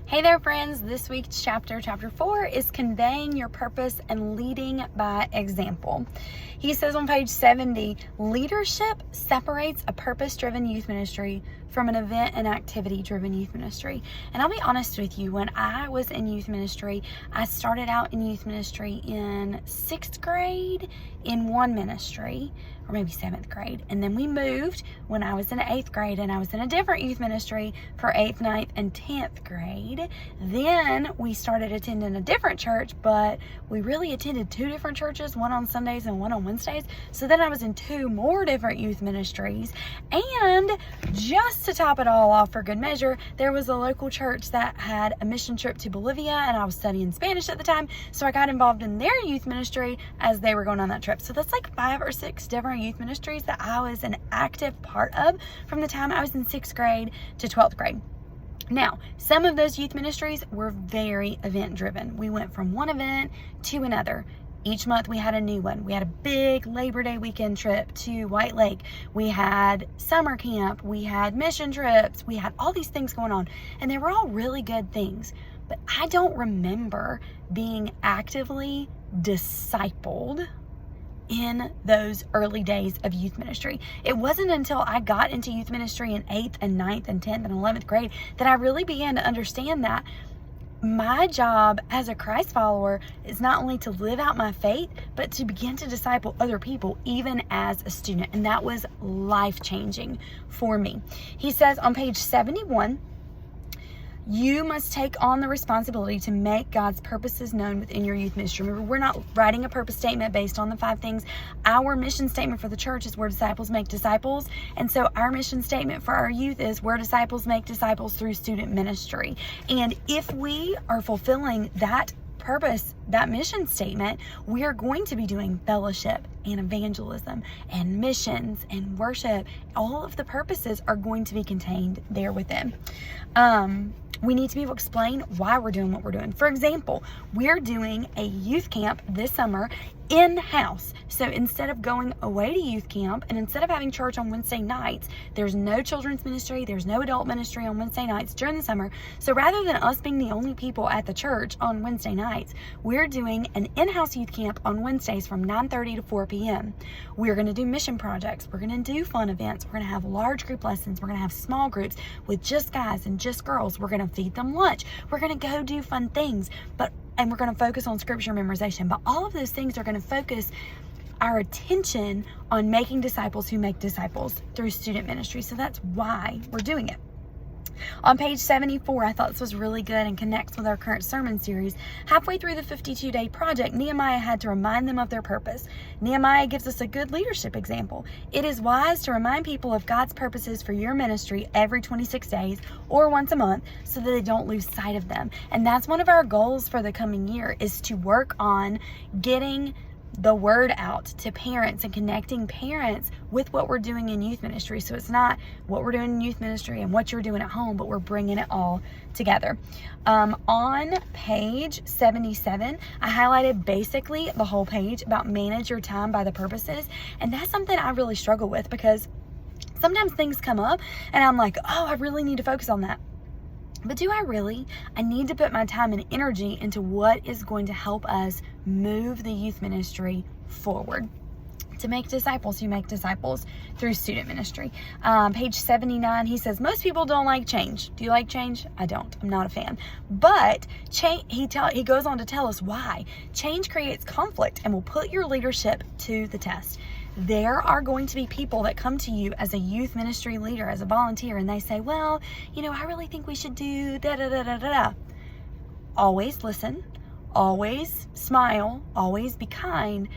Hey there, friends. This week's chapter 4, is conveying your purpose and leading by example. He says on page 70, leadership separates a purpose-driven youth ministry from an event and activity-driven youth ministry. And I'll be honest with you, when I was in youth ministry, I started out in youth ministry in 6th grade in one ministry, or maybe 7th grade. And then we moved when I was in 8th grade, and I was in a different youth ministry for 8th, 9th, and 10th grade. Then we started attending a different church, but we really attended 2 different churches, one on Sundays and one on Wednesdays. So then I was in 2 more different youth ministries. And just to top it all off for good measure, there was a local church that had a mission trip to Bolivia, and I was studying Spanish at the time. So I got involved in their youth ministry as they were going on that trip. So that's like 5 or 6 different youth ministries that I was an active part of from the time I was in 6th grade to 12th grade. Now, some of those youth ministries were very event driven. We went from one event to another. Each month we had a new one. We had a big Labor Day weekend trip to White Lake. We had summer camp. We had mission trips. We had all these things going on, and they were all really good things. But I don't remember being actively discipled in those early days of youth ministry. It wasn't until I got into youth ministry in 8th and 9th and 10th and 11th grade that I really began to understand that my job as a Christ follower is not only to live out my faith, but to begin to disciple other people, even as a student. And that was life-changing for me. He says on page 71, you must take on the responsibility to make God's purposes known within your youth ministry. Remember, we're not writing a purpose statement based on the 5 things. Our mission statement for the church is where disciples make disciples. And so our mission statement for our youth is where disciples make disciples through student ministry. And if we are fulfilling that purpose, that mission statement, we are going to be doing fellowship and evangelism and missions and worship. All of the purposes are going to be contained there within. We need to be able to explain why we're doing what we're doing. For example, we're doing a youth camp this summer in-house. So instead of going away to youth camp and instead of having church on Wednesday nights, there's no children's ministry, there's no adult ministry on Wednesday nights during the summer. So rather than us being the only people at the church on Wednesday nights, we're doing an in-house youth camp on Wednesdays from 9:30 to 4 p.m. We're going to do mission projects. We're going to do fun events. We're going to have large group lessons. We're going to have small groups with just guys and just girls. We're going to feed them lunch. We're going to go do fun things, and we're going to focus on scripture memorization. But all of those things are going to focus our attention on making disciples who make disciples through student ministry. So that's why we're doing it. On page 74, I thought this was really good and connects with our current sermon series. Halfway through the 52-day project, Nehemiah had to remind them of their purpose. Nehemiah gives us a good leadership example. It is wise to remind people of God's purposes for your ministry every 26 days or once a month so that they don't lose sight of them. And that's one of our goals for the coming year, is to work on getting the word out to parents and connecting parents with what we're doing in youth ministry. So it's not what we're doing in youth ministry and what you're doing at home, but we're bringing it all together. On page 77, I highlighted basically the whole page about manage your time by the purposes. And that's something I really struggle with, because sometimes things come up and I'm like, oh, I really need to focus on that. But do I really? I need to put my time and energy into what is going to help us move the youth ministry forward, to make disciples who make disciples through student ministry. Page 79, he says, most people don't like change. Do you like change? I don't. I'm not a fan. But he goes on to tell us why. Change creates conflict and will put your leadership to the test. There are going to be people that come to you as a youth ministry leader, as a volunteer, and they say, well, I really think we should do da-da-da-da-da-da. Always listen, always smile, always be kind,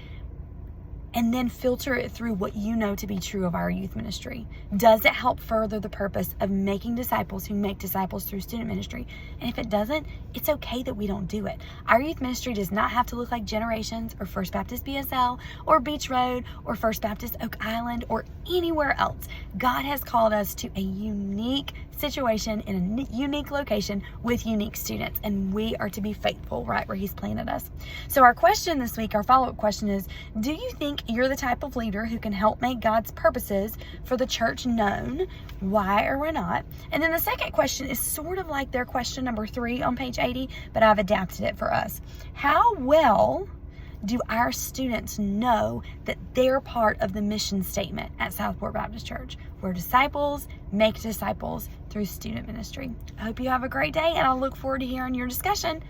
and then filter it through what you know to be true of our youth ministry. Does it help further the purpose of making disciples who make disciples through student ministry? And if it doesn't, it's okay that we don't do it. Our youth ministry does not have to look like Generations or First Baptist BSL or Beach Road or First Baptist Oak Island or anywhere else. God has called us to a unique situation in a unique location with unique students, and we are to be faithful right where He's planted us. So our question this week, our follow-up question is, do you think you're the type of leader who can help make God's purposes for the church known? Why or why not? And then the second question is sort of like their question number 3 on page 80, but I've adapted it for us. How well do our students know that they're part of the mission statement at Southport Baptist Church? We're disciples, make disciples through student ministry. I hope you have a great day, and I look forward to hearing your discussion.